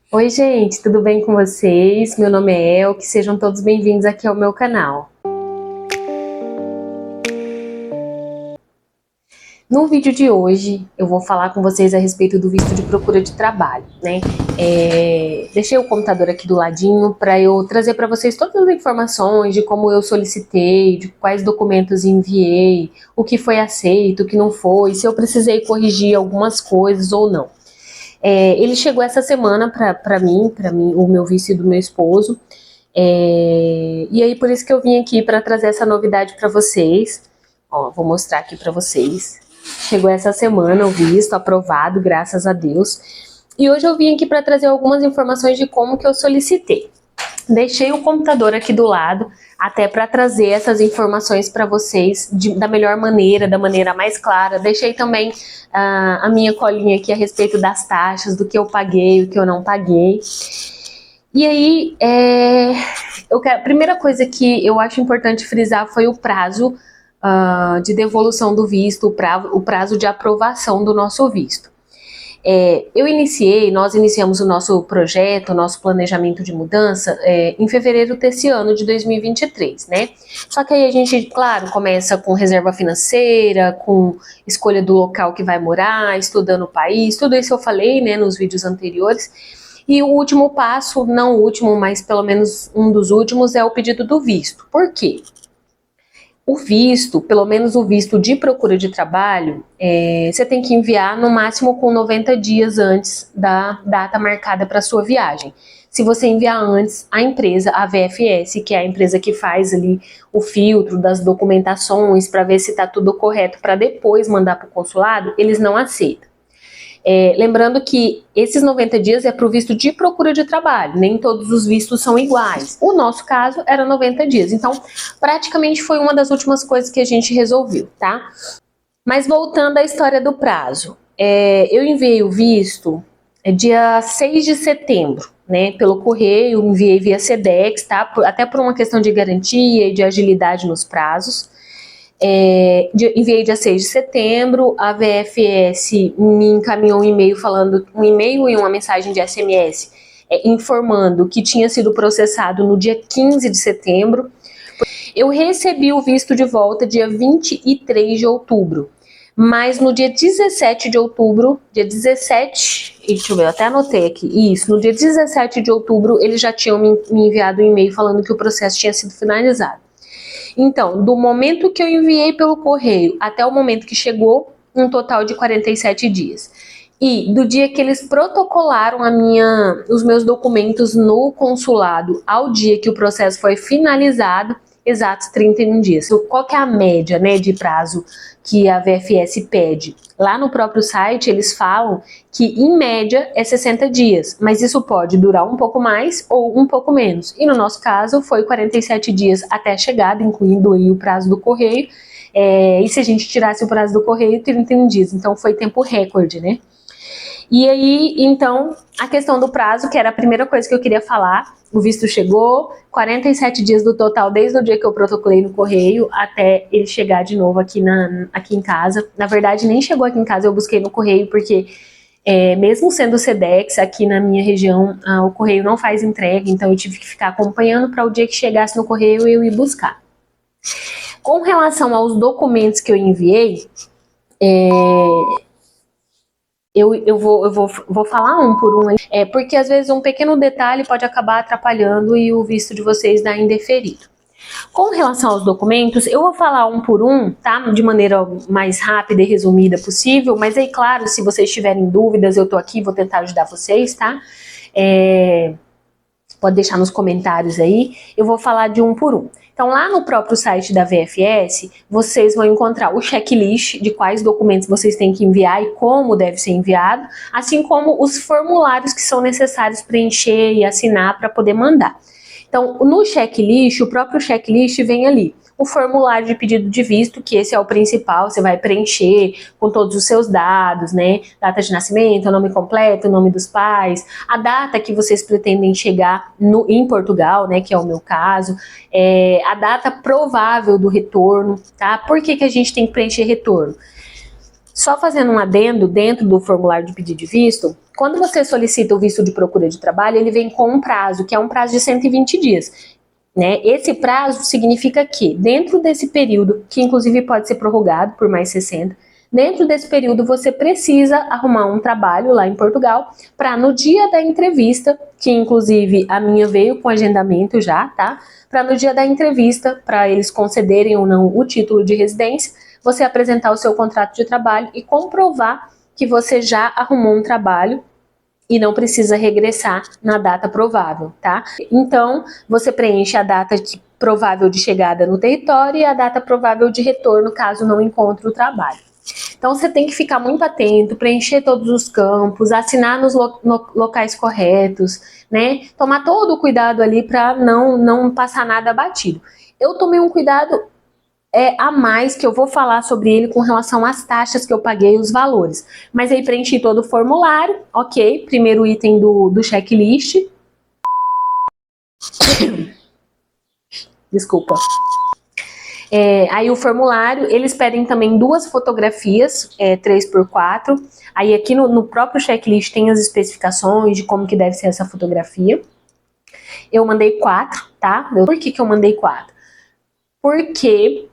Oi, gente, tudo bem com vocês? Meu nome é El, que sejam todos bem-vindos aqui ao meu canal. No vídeo de hoje, eu vou falar com vocês a respeito do visto de procura de trabalho, né? Deixei o computador aqui do ladinho para eu trazer para vocês todas as informações de como eu solicitei, de quais documentos enviei, o que foi aceito, o que não foi, se eu precisei corrigir algumas coisas ou não. Ele chegou essa semana para mim, o meu visto e do meu esposo. E aí por isso que eu vim aqui para trazer essa novidade para vocês. Ó, vou mostrar aqui para vocês. Chegou essa semana o visto aprovado, graças a Deus. E hoje eu vim aqui para trazer algumas informações de como que eu solicitei. Deixei o computador aqui do lado, até para trazer essas informações para vocês da melhor maneira, da maneira mais clara. Deixei também a minha colinha aqui a respeito das taxas, do que eu paguei, o que eu não paguei. E aí, a primeira coisa que eu acho importante frisar foi o prazo de devolução do visto, o prazo de aprovação do nosso visto. Nós iniciamos o nosso projeto, o nosso planejamento de mudança em fevereiro desse ano de 2023, né? Só que aí a gente, claro, começa com reserva financeira, com escolha do local que vai morar, estudando o país, tudo isso eu falei, né, nos vídeos anteriores. E o último passo, não o último, mas pelo menos um dos últimos, é o pedido do visto. Por quê? O visto, pelo menos o visto de procura de trabalho, você tem que enviar no máximo com 90 dias antes da data marcada para sua viagem. Se você enviar antes, a empresa, a VFS, que é a empresa que faz ali o filtro das documentações para ver se está tudo correto para depois mandar para o consulado, eles não aceitam. Lembrando que esses 90 dias é para o visto de procura de trabalho, nem todos os vistos são iguais. O nosso caso era 90 dias, então praticamente foi uma das últimas coisas que a gente resolveu, tá? Mas voltando à história do prazo, eu enviei o visto dia 6 de setembro, né, pelo correio, enviei via Sedex, tá? Até por uma questão de garantia e de agilidade nos prazos. Enviei dia 6 de setembro, a VFS me encaminhou um e-mail um e-mail e uma mensagem de SMS informando que tinha sido processado no dia 15 de setembro. Eu recebi o visto de volta dia 23 de outubro, mas no dia 17 de outubro, deixa eu ver, eu até anotei aqui, isso, no dia 17 de outubro eles já tinham me enviado um e-mail falando que o processo tinha sido finalizado. Então, do momento que eu enviei pelo correio até o momento que chegou, um total de 47 dias. E do dia que eles protocolaram os meus documentos no consulado ao dia que o processo foi finalizado, exatos 31 dias. Qual que é a média, né, de prazo que a VFS pede? Lá no próprio site eles falam que em média é 60 dias, mas isso pode durar um pouco mais ou um pouco menos. E no nosso caso foi 47 dias até a chegada, incluindo aí o prazo do correio. E se a gente tirasse o prazo do correio, 31 dias. Então foi tempo recorde, né? E aí, então, a questão do prazo, que era a primeira coisa que eu queria falar, o visto chegou, 47 dias do total, desde o dia que eu protocolei no correio até ele chegar de novo aqui em casa. Na verdade, nem chegou aqui em casa, eu busquei no correio, porque mesmo sendo Sedex, aqui na minha região, o correio não faz entrega, então eu tive que ficar acompanhando para o dia que chegasse no correio eu ir buscar. Com relação aos documentos que eu enviei, eu vou falar um por um, porque às vezes um pequeno detalhe pode acabar atrapalhando e o visto de vocês dá indeferido. Com relação aos documentos, eu vou falar um por um, tá? De maneira mais rápida e resumida possível, mas aí, claro, se vocês tiverem dúvidas, eu tô aqui, vou tentar ajudar vocês, tá? Pode deixar nos comentários aí, eu vou falar de um por um. Então, lá no próprio site da VFS, vocês vão encontrar o checklist de quais documentos vocês têm que enviar e como deve ser enviado, assim como os formulários que são necessários preencher e assinar para poder mandar. Então, no checklist, o próprio checklist vem ali. O formulário de pedido de visto, que esse é o principal, você vai preencher com todos os seus dados, né? Data de nascimento, nome completo, nome dos pais, a data que vocês pretendem chegar em Portugal, né? Que é o meu caso, a data provável do retorno, tá? Por que a gente tem que preencher retorno? Só fazendo um adendo dentro do formulário de pedido de visto, quando você solicita o visto de procura de trabalho, ele vem com um prazo, que é um prazo de 120 dias. Né? Esse prazo significa que, dentro desse período, que inclusive pode ser prorrogado por mais 60, dentro desse período você precisa arrumar um trabalho lá em Portugal para no dia da entrevista, que inclusive a minha veio com agendamento já, tá? Para no dia da entrevista, para eles concederem ou não o título de residência, você apresentar o seu contrato de trabalho e comprovar que você já arrumou um trabalho e não precisa regressar na data provável, tá? Então, você preenche a data provável de chegada no território e a data provável de retorno, caso não encontre o trabalho. Então, você tem que ficar muito atento, preencher todos os campos, assinar nos locais corretos, né? Tomar todo o cuidado ali para não passar nada batido. Eu tomei um cuidado a mais, que eu vou falar sobre ele com relação às taxas que eu paguei e os valores. Mas aí preenchi todo o formulário, ok? Primeiro item do checklist. Desculpa. Aí o formulário, eles pedem também 2 fotografias, 3x4. Aí aqui no próprio checklist tem as especificações de como que deve ser essa fotografia. Eu mandei 4, tá? Por que eu mandei 4? Porque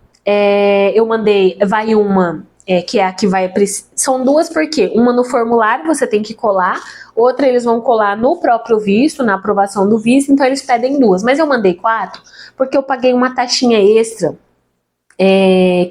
eu mandei, vai uma, que é a que vai, são 2 porque uma no formulário você tem que colar, outra eles vão colar no próprio visto, na aprovação do visto, então eles pedem 2, mas eu mandei 4 porque eu paguei uma taxinha extra,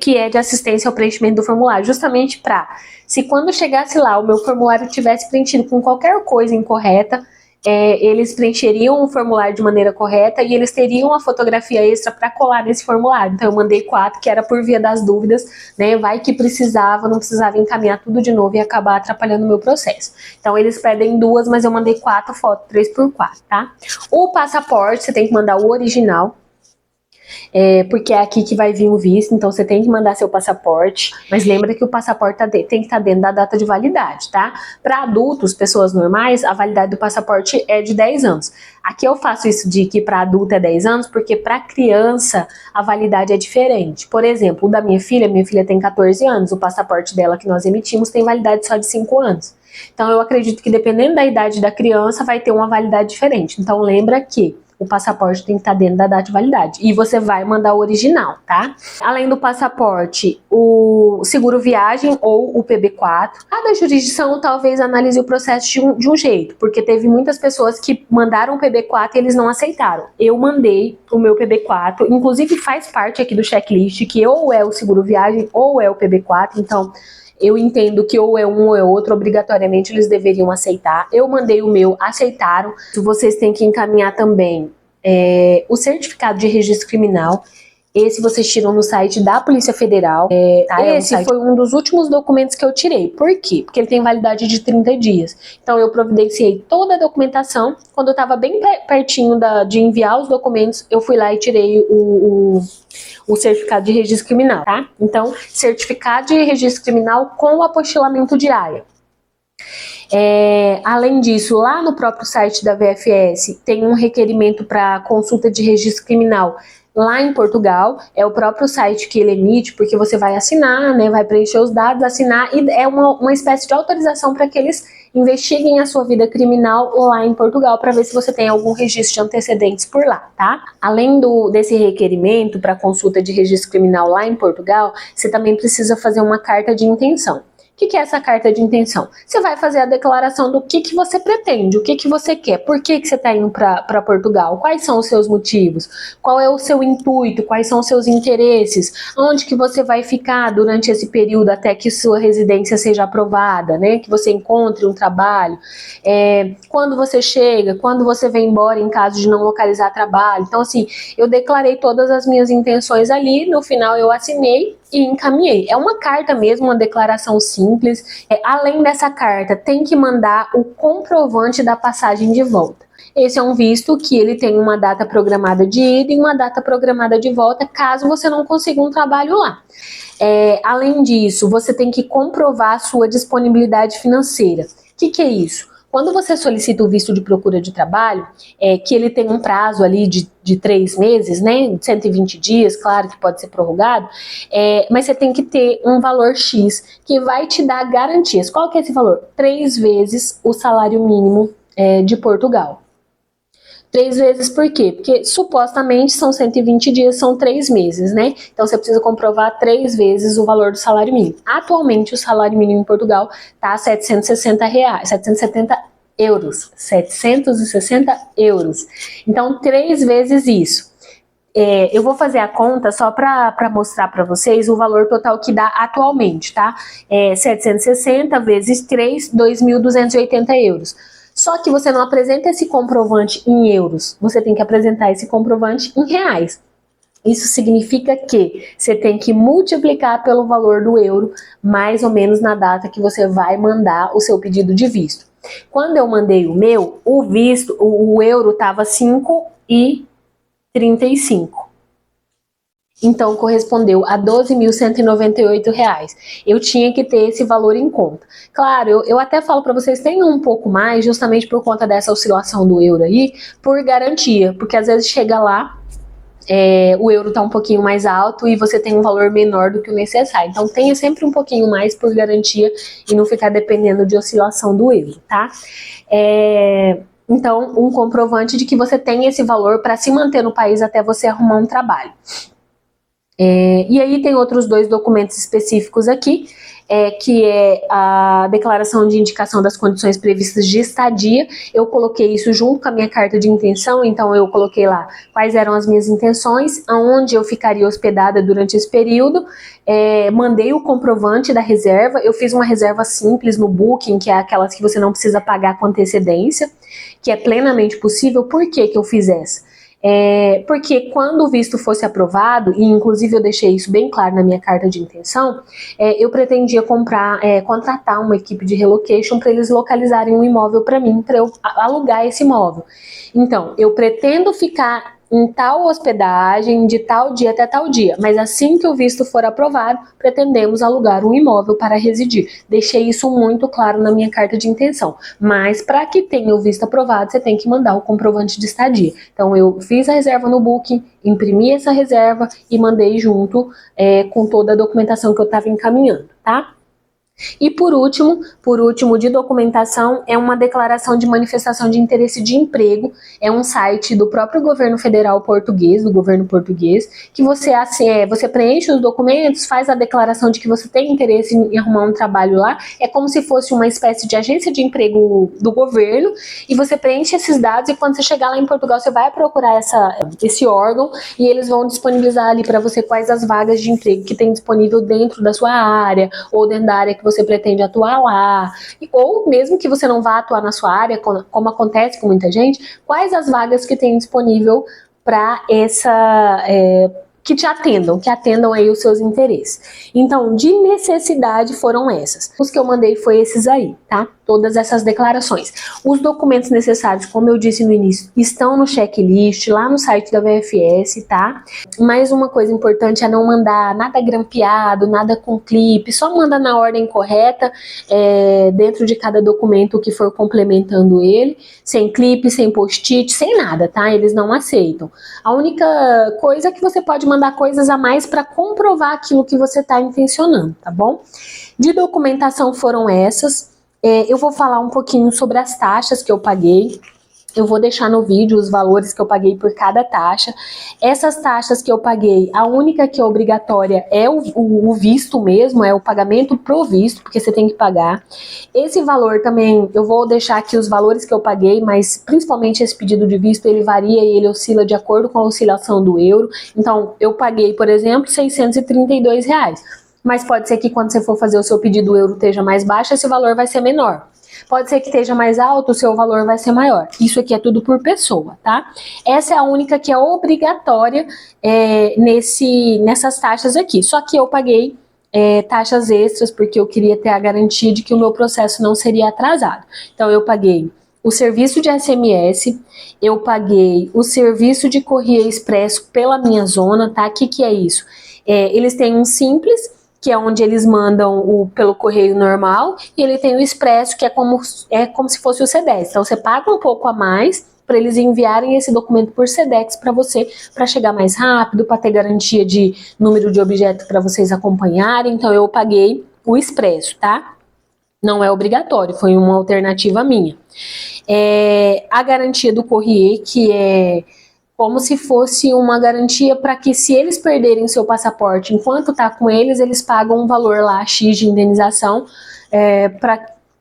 que é de assistência ao preenchimento do formulário, justamente para, se quando chegasse lá o meu formulário tivesse preenchido com qualquer coisa incorreta, eles preencheriam o formulário de maneira correta e eles teriam a fotografia extra para colar nesse formulário. Então eu mandei 4, que era por via das dúvidas, né? Vai que não precisava encaminhar tudo de novo e acabar atrapalhando o meu processo. Então eles pedem 2, mas eu mandei 4 fotos, 3x4, tá? O passaporte, você tem que mandar o original, porque é aqui que vai vir o visto, então você tem que mandar seu passaporte, mas lembra que o passaporte tem que estar dentro da data de validade, tá? Para adultos, pessoas normais, a validade do passaporte é de 10 anos. Aqui eu faço isso de que para adulto é 10 anos, porque para criança a validade é diferente. Por exemplo, o da minha filha tem 14 anos, o passaporte dela que nós emitimos tem validade só de 5 anos. Então eu acredito que dependendo da idade da criança vai ter uma validade diferente. Então lembra que o passaporte tem que estar dentro da data de validade. E você vai mandar o original, tá? Além do passaporte, o seguro viagem ou o PB4. Cada jurisdição talvez analise o processo de um jeito, porque teve muitas pessoas que mandaram o PB4 e eles não aceitaram. Eu mandei o meu PB4, inclusive faz parte aqui do checklist, que ou é o seguro viagem ou é o PB4, então eu entendo que ou é um ou é outro, obrigatoriamente eles deveriam aceitar. Eu mandei o meu, aceitaram. Vocês têm que encaminhar também o certificado de registro criminal. Esse vocês tiram no site da Polícia Federal. Esse foi um dos últimos documentos que eu tirei. Por quê? Porque ele tem validade de 30 dias. Então eu providenciei toda a documentação. Quando eu estava bem pertinho de enviar os documentos, eu fui lá e tirei o certificado de registro criminal, tá? Então, certificado de registro criminal com o apostilamento diário. Além disso, lá no próprio site da VFS tem um requerimento para consulta de registro criminal lá em Portugal. É o próprio site que ele emite, porque você vai assinar, né, vai preencher os dados, assinar, e é uma espécie de autorização para que eles investiguem a sua vida criminal lá em Portugal, para ver se você tem algum registro de antecedentes por lá, tá? Além desse requerimento para consulta de registro criminal lá em Portugal, você também precisa fazer uma carta de intenção. O que é essa carta de intenção? Você vai fazer a declaração do que você pretende, o que você quer, por que você está indo para Portugal, quais são os seus motivos, qual é o seu intuito, quais são os seus interesses, onde que você vai ficar durante esse período até que sua residência seja aprovada, né? Que você encontre um trabalho, quando você chega, quando você vem embora em caso de não localizar trabalho. Então assim, eu declarei todas as minhas intenções ali, no final eu assinei e encaminhei. É uma carta mesmo, uma declaração simples. Além dessa carta, tem que mandar o comprovante da passagem de volta. Esse é um visto que ele tem uma data programada de ida e uma data programada de volta, caso você não consiga um trabalho lá. Além disso, você tem que comprovar a sua disponibilidade financeira. O que é isso? Quando você solicita o visto de procura de trabalho, que ele tem um prazo ali de 3 meses, né, 120 dias, claro que pode ser prorrogado, mas você tem que ter um valor X que vai te dar garantias. Qual que é esse valor? 3 vezes o salário mínimo de Portugal. 3 vezes por quê? Porque supostamente são 120 dias, são 3 meses, né? Então você precisa comprovar 3 vezes o valor do salário mínimo. Atualmente o salário mínimo em Portugal está a R$ 770 euros. 760 euros. Então 3 vezes isso. Eu vou fazer a conta só para mostrar para vocês o valor total que dá atualmente, tá? 760 vezes 3, 2.280 euros. Só que você não apresenta esse comprovante em euros, você tem que apresentar esse comprovante em reais. Isso significa que você tem que multiplicar pelo valor do euro, mais ou menos na data que você vai mandar o seu pedido de visto. Quando eu mandei o meu, o euro estava 5,35. Então, correspondeu a R$ 12.198. Eu tinha que ter esse valor em conta. Claro, eu até falo para vocês, tenham um pouco mais, justamente por conta dessa oscilação do euro aí, por garantia, porque às vezes chega lá, o euro está um pouquinho mais alto e você tem um valor menor do que o necessário. Então, tenha sempre um pouquinho mais por garantia e não ficar dependendo de oscilação do euro, tá? Então, um comprovante de que você tem esse valor para se manter no país até você arrumar um trabalho. E aí tem outros 2 documentos específicos aqui, que é a declaração de indicação das condições previstas de estadia. Eu coloquei isso junto com a minha carta de intenção, então eu coloquei lá quais eram as minhas intenções, aonde eu ficaria hospedada durante esse período, mandei o comprovante da reserva. Eu fiz uma reserva simples no Booking, que é aquelas que você não precisa pagar com antecedência, que é plenamente possível. Por que que eu fiz essa? Porque quando o visto fosse aprovado, e inclusive eu deixei isso bem claro na minha carta de intenção, eu pretendia contratar uma equipe de relocation para eles localizarem um imóvel para mim, para eu alugar esse imóvel. Então, eu pretendo ficar em tal hospedagem, de tal dia até tal dia, mas assim que o visto for aprovado, pretendemos alugar um imóvel para residir. Deixei isso muito claro na minha carta de intenção, mas para que tenha o visto aprovado, você tem que mandar o comprovante de estadia. Então eu fiz a reserva no Booking, imprimi essa reserva e mandei junto com toda a documentação que eu estava encaminhando, tá? E por último, de documentação, é uma declaração de manifestação de interesse de emprego. É um site do próprio governo federal português, do governo português, que você preenche os documentos, faz a declaração de que você tem interesse em arrumar um trabalho lá. É como se fosse uma espécie de agência de emprego do governo, e você preenche esses dados, e quando você chegar lá em Portugal, você vai procurar esse órgão, e eles vão disponibilizar ali para você quais as vagas de emprego que tem disponível dentro da sua área, ou dentro da área que você pretende atuar lá, ou mesmo que você não vá atuar na sua área, como acontece com muita gente, quais as vagas que tem disponível para que atendam aí os seus interesses. Então, de necessidade foram essas. Os que eu mandei foi esses aí, tá? Todas essas declarações. Os documentos necessários, como eu disse no início, estão no checklist, lá no site da VFS, tá? Mais uma coisa importante é não mandar nada grampeado, nada com clipe, só manda na ordem correta, dentro de cada documento que for complementando ele, sem clipe, sem post-it, sem nada, tá? Eles não aceitam. A única coisa é que você pode mandar coisas a mais para comprovar aquilo que você está intencionando, tá bom? De documentação foram essas. Eu vou falar um pouquinho sobre as taxas que eu paguei. Eu vou deixar no vídeo os valores que eu paguei por cada taxa. Essas taxas que eu paguei, a única que é obrigatória é o visto mesmo, é o pagamento pro visto, porque você tem que pagar. Esse valor também, eu vou deixar aqui os valores que eu paguei, mas principalmente esse pedido de visto, ele varia e ele oscila de acordo com a oscilação do euro. Então, eu paguei, por exemplo, R$ 632. Mas pode ser que quando você for fazer o seu pedido, o euro esteja mais baixo, esse valor vai ser menor. Pode ser que esteja mais alto, o seu valor vai ser maior. Isso aqui é tudo por pessoa, tá? Essa é a única que é obrigatória nessas taxas aqui. Só que eu paguei taxas extras porque eu queria ter a garantia de que o meu processo não seria atrasado. Então eu paguei o serviço de SMS, eu paguei o serviço de Correio Expresso pela minha zona, tá? O que é isso? Eles têm um simples, que é onde eles mandam pelo correio normal, e ele tem o Expresso, que é como se fosse o Sedex. Então você paga um pouco a mais para eles enviarem esse documento por Sedex para você, para chegar mais rápido, para ter garantia de número de objeto para vocês acompanharem. Então eu paguei o Expresso, tá? Não é obrigatório, foi uma alternativa minha. A garantia do Courrier, que é como se fosse uma garantia para que, se eles perderem seu passaporte enquanto tá com eles, eles pagam um valor lá, X de indenização,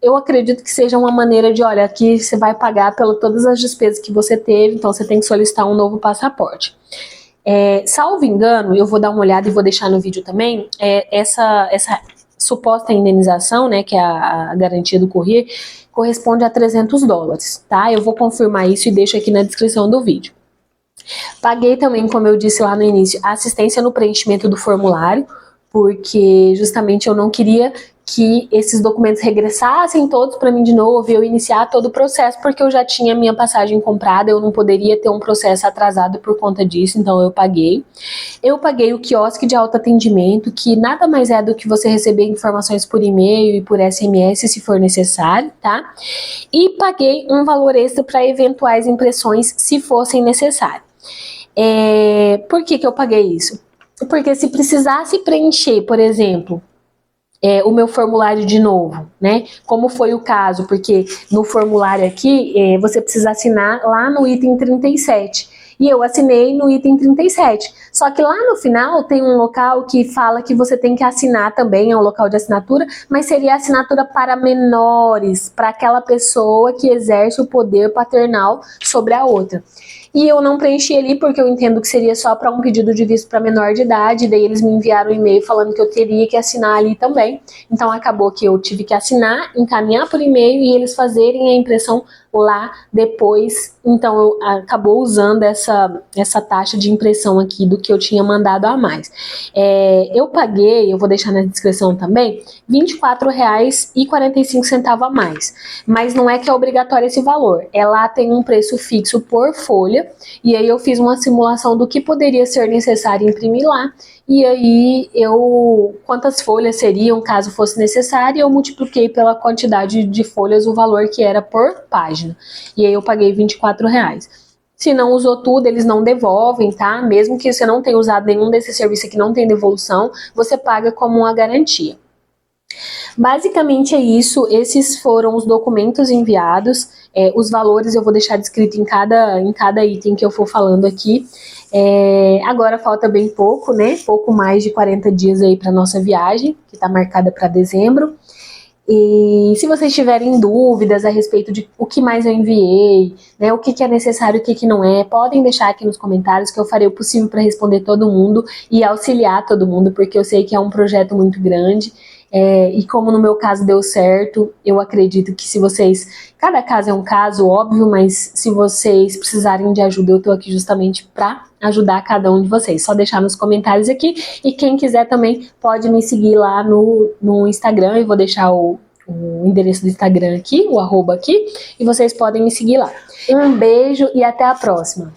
eu acredito que seja uma maneira de, olha, aqui você vai pagar pelas todas as despesas que você teve, então você tem que solicitar um novo passaporte. Salvo engano, eu vou dar uma olhada e vou deixar no vídeo também, essa suposta indenização, né, que é a garantia do Courrier, corresponde a $300, tá? Eu vou confirmar isso e deixo aqui na descrição do vídeo. Paguei também, como eu disse lá no início, a assistência no preenchimento do formulário, porque justamente eu não queria que esses documentos regressassem todos para mim de novo e eu iniciar todo o processo, porque eu já tinha minha passagem comprada, eu não poderia ter um processo atrasado por conta disso, então eu paguei. Eu paguei o quiosque de autoatendimento, que nada mais é do que você receber informações por e-mail e por SMS, se for necessário, tá? E paguei um valor extra para eventuais impressões, se fossem necessárias. Por que eu paguei isso? Porque se precisasse preencher, por exemplo, o meu formulário de novo, né? Como foi o caso, porque no formulário aqui, você precisa assinar lá no item 37. E eu assinei no item 37. Só que lá no final tem um local que fala que você tem que assinar também, é um local de assinatura, mas seria assinatura para menores, para aquela pessoa que exerce o poder paternal sobre a outra. E eu não preenchi ali porque eu entendo que seria só para um pedido de visto para menor de idade, daí eles me enviaram um e-mail falando que eu teria que assinar ali também. Então acabou que eu tive que assinar, encaminhar por e-mail e eles fazerem a impressão lá depois. Então eu acabou usando essa taxa de impressão aqui do que eu tinha mandado a mais. Eu paguei, eu vou deixar na descrição também, R$24,45 a mais. Mas não é que é obrigatório esse valor. Ela tem um preço fixo por folha, e aí eu fiz uma simulação do que poderia ser necessário imprimir lá, e aí quantas folhas seriam caso fosse necessário, e eu multipliquei pela quantidade de folhas o valor que era por página, e aí eu paguei R$24. Se não usou tudo, eles não devolvem, tá? Mesmo que você não tenha usado nenhum desses serviços que não tem devolução, você paga como uma garantia. Basicamente é isso, esses foram os documentos enviados, os valores eu vou deixar descrito em cada item que eu for falando aqui. Agora falta bem pouco, né? Pouco mais de 40 dias aí para nossa viagem, que está marcada para dezembro. E se vocês tiverem dúvidas a respeito de o que mais eu enviei, né, o que é necessário e o que não é, podem deixar aqui nos comentários que eu farei o possível para responder todo mundo e auxiliar todo mundo, porque eu sei que é um projeto muito grande. E como no meu caso deu certo, eu acredito que se vocês... Cada caso é um caso, óbvio, mas se vocês precisarem de ajuda, eu tô aqui justamente para ajudar cada um de vocês. Só deixar nos comentários aqui, e quem quiser também pode me seguir lá no Instagram, eu vou deixar o endereço do Instagram aqui, o @ aqui, e vocês podem me seguir lá. Um beijo e até a próxima!